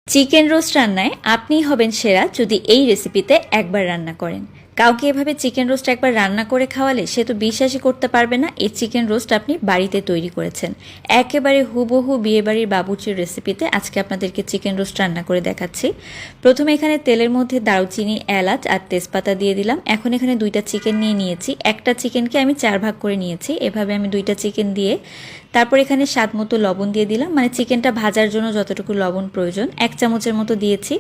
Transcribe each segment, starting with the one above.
Chicken roast রান্নায় আপনিই হবেন সেরা যদি এই রেসিপিতে একবার রান্না করেন। কাউকে এভাবে চিকেন রোস্ট একবার রান্না করে খাওয়ালে সে তো বিশ্বাসই করতে পারবে না এই চিকেন রোস্ট আপনি বাড়িতে তৈরি করেছেন। একেবারে হুবহু বিয়েবাড়ির বাবুর্চির রেসিপিতে আজকে আপনাদেরকে চিকেন রোস্ট রান্না করে দেখাচ্ছি। প্রথমে এখানে তেলের মধ্যে দারুচিনি, এলাচ আর তেজপাতা দিয়ে দিলাম। এখন এখানে 2টা চিকেন নিয়েছি। একটা চিকেনকে আমি 4 ভাগ করে নিয়েছি। এভাবে আমি 2টা চিকেন দিয়ে তারপর এখানে স্বাদ মতো লবণ দিয়ে দিলাম, মানে চিকেনটা ভাজার জন্য যতটুকু লবণ প্রয়োজন 1 চামচের মতো দিয়েছি।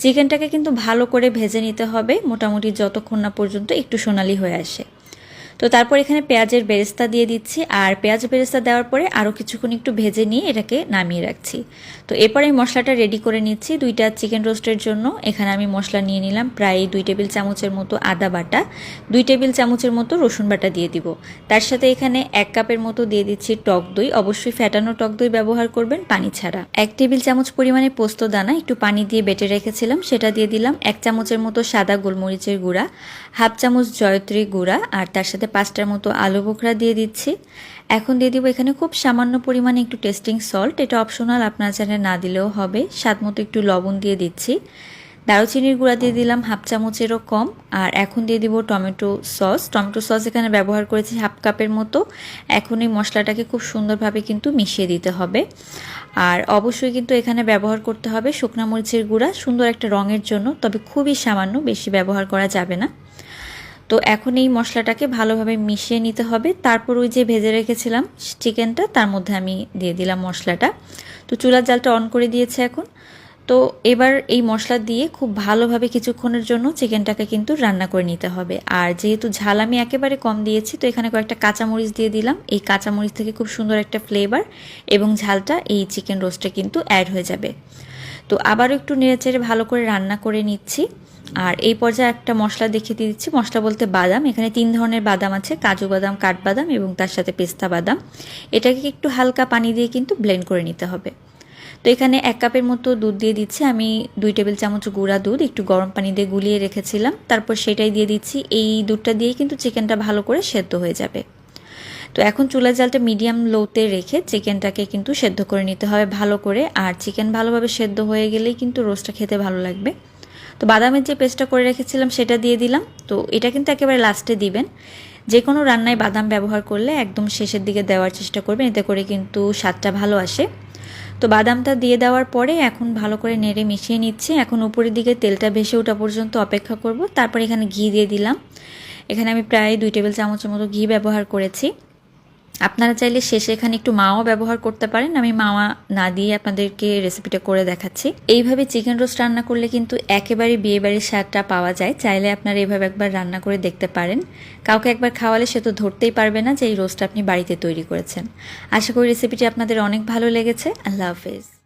চিকেনটাকে কিন্তু ভালো করে ভেজে নিতে হবে, মোটামুটি যতক্ষণ না পর্যন্ত একটু সোনালি হয়ে আসে। তো তারপর এখানে পেঁয়াজের বেরেস্তা দিয়ে দিচ্ছি, আর পেঁয়াজ বেরেস্তা দেওয়ার পরে আরও কিছুক্ষণ একটু ভেজে নিয়ে এটাকে নামিয়ে রাখছি। তো এরপরে এই মশলাটা রেডি করে নিচ্ছি 2টা চিকেন রোস্টের জন্য। এখানে আমি মশলা নিয়ে নিলাম প্রায় 2 টেবিল চামচের মতো আদা বাটা, 2 টেবিল চামচের মতো রসুন বাটা দিয়ে দিব। তার সাথে এখানে 1 কাপের মতো দিয়ে দিচ্ছি টক দই, অবশ্যই ফ্যাটানো টক দই ব্যবহার করবেন, পানি ছাড়া। 1 টেবিল চামচ পরিমাণে পোস্ত দানা একটু পানি দিয়ে বেটে রেখেছিলাম, সেটা দিয়ে দিলাম। 1 চামচের মতো সাদা গোলমরিচের গুঁড়া, 1/2 চামচ জয়ত্রী গুঁড়া, আর তার সাথে 5টার মতো আলু বোখরা দিয়ে দিচ্ছি। এখন দিয়ে দিব এখানে খুব সামান্য পরিমাণে একটু টেস্টিং সল্ট, এটা অপশনাল, আপনার চাইলে না দিলেও হবে। স্বাদ মতো একটু লবণ দিয়ে দিচ্ছি। দারুচিনির গুঁড়া দিয়ে দিলাম 1/2 চামচেরও কম। আর এখন দিয়ে দিব টমেটো সস এখানে ব্যবহার করেছি 1/2 কাপের মতো। এখন এই মশলাটাকে খুব সুন্দরভাবে কিন্তু মিশিয়ে দিতে হবে। আর অবশ্যই কিন্তু এখানে ব্যবহার করতে হবে শুকনো মরিচের গুঁড়া, সুন্দর একটা রঙের জন্য, তবে খুবই সামান্য, বেশি ব্যবহার করা যাবে না। তো এখন এই মশলাটাকে ভালোভাবে মিশিয়ে নিতে হবে। তারপর ওই যে ভেজে রেখেছিলাম চিকেনটা, তার মধ্যে আমি দিয়ে দিলাম মশলাটা। তো চুলার জালটা অন করে দিয়েছে এখন। তো এবার এই মশলা দিয়ে খুব ভালোভাবে কিছুক্ষণের জন্য চিকেনটাকে কিন্তু রান্না করে নিতে হবে। আর যেহেতু ঝাল আমি একেবারে কম দিয়েছি, তো এখানে কয়েকটা কাঁচামরিচ দিয়ে দিলাম। এই কাঁচামরিচ থেকে খুব সুন্দর একটা ফ্লেভার এবং ঝালটা এই চিকেন রোস্টে কিন্তু অ্যাড হয়ে যাবে। তো আবারও একটু নেড়েচেড়ে ভালো করে রান্না করে নিচ্ছি। আর এই পর্যায়ে একটা মশলা দেখিয়ে দিচ্ছি, মশলা বলতে বাদাম। এখানে 3 ধরনের বাদাম আছে, কাজু বাদাম, কাঠবাদাম এবং তার সাথে পেস্তা বাদাম। এটাকে একটু হালকা পানি দিয়ে কিন্তু ব্লেন্ড করে নিতে হবে। তো এখানে 1 কাপের মতো দুধ দিয়ে দিচ্ছি আমি। 2 টেবিল চামচ গুঁড়া দুধ একটু গরম পানি দিয়ে গুলিয়ে রেখেছিলাম, তারপর সেটাই দিয়ে দিচ্ছি। এই দুধটা দিয়েই কিন্তু চিকেনটা ভালো করে সেদ্ধ হয়ে যাবে। তো এখন চুলার জালটা মিডিয়াম লোতে রেখে চিকেনটাকে কিন্তু সেদ্ধ করে নিতে হবে ভালো করে। আর চিকেন ভালোভাবে সেদ্ধ হয়ে গেলেই কিন্তু রোস্টটা খেতে ভালো লাগবে। তো বাদামের যে পেস্টটা করে রেখেছিলাম সেটা দিয়ে দিলাম। তো এটা কিন্তু একেবারে লাস্টে দিবেন। যে কোনো রান্নায় বাদাম ব্যবহার করলে একদম শেষের দিকে দেওয়ার চেষ্টা করবেন, এতে করে কিন্তু স্বাদটা ভালো আসে। তো বাদামটা দিয়ে দেওয়ার পরে এখন ভালো করে নেড়ে মিশিয়ে নিচ্ছি। এখন উপরের দিকে তেলটা ভেসে ওঠা পর্যন্ত অপেক্ষা করব। তারপর এখানে ঘি দিয়ে দিলাম। এখানে আমি প্রায় 2 টেবিল চামচের মতো ঘি ব্যবহার করেছি। আপনারা চাইলে শেষে এখানে একটু মাওয়া ব্যবহার করতে পারেন, আমি মাওয়া না দিয়ে আপনাদেরকে রেসিপিটা করে দেখাচ্ছি। এইভাবে চিকেন রোস্ট রান্না করলে কিন্তু একেবারে বিয়েবাড়ির স্বাদটা পাওয়া যায়। চাইলে আপনারা এইভাবে একবার রান্না করে দেখতে পারেন। কাউকে একবার খাওয়ালে সে তো ধরতেই পারবে না যে এই রোস্ট আপনি বাড়িতে তৈরি করেছেন। আশা করি রেসিপিটি আপনাদের অনেক ভালো লেগেছে। আল্লাহ হাফেজ।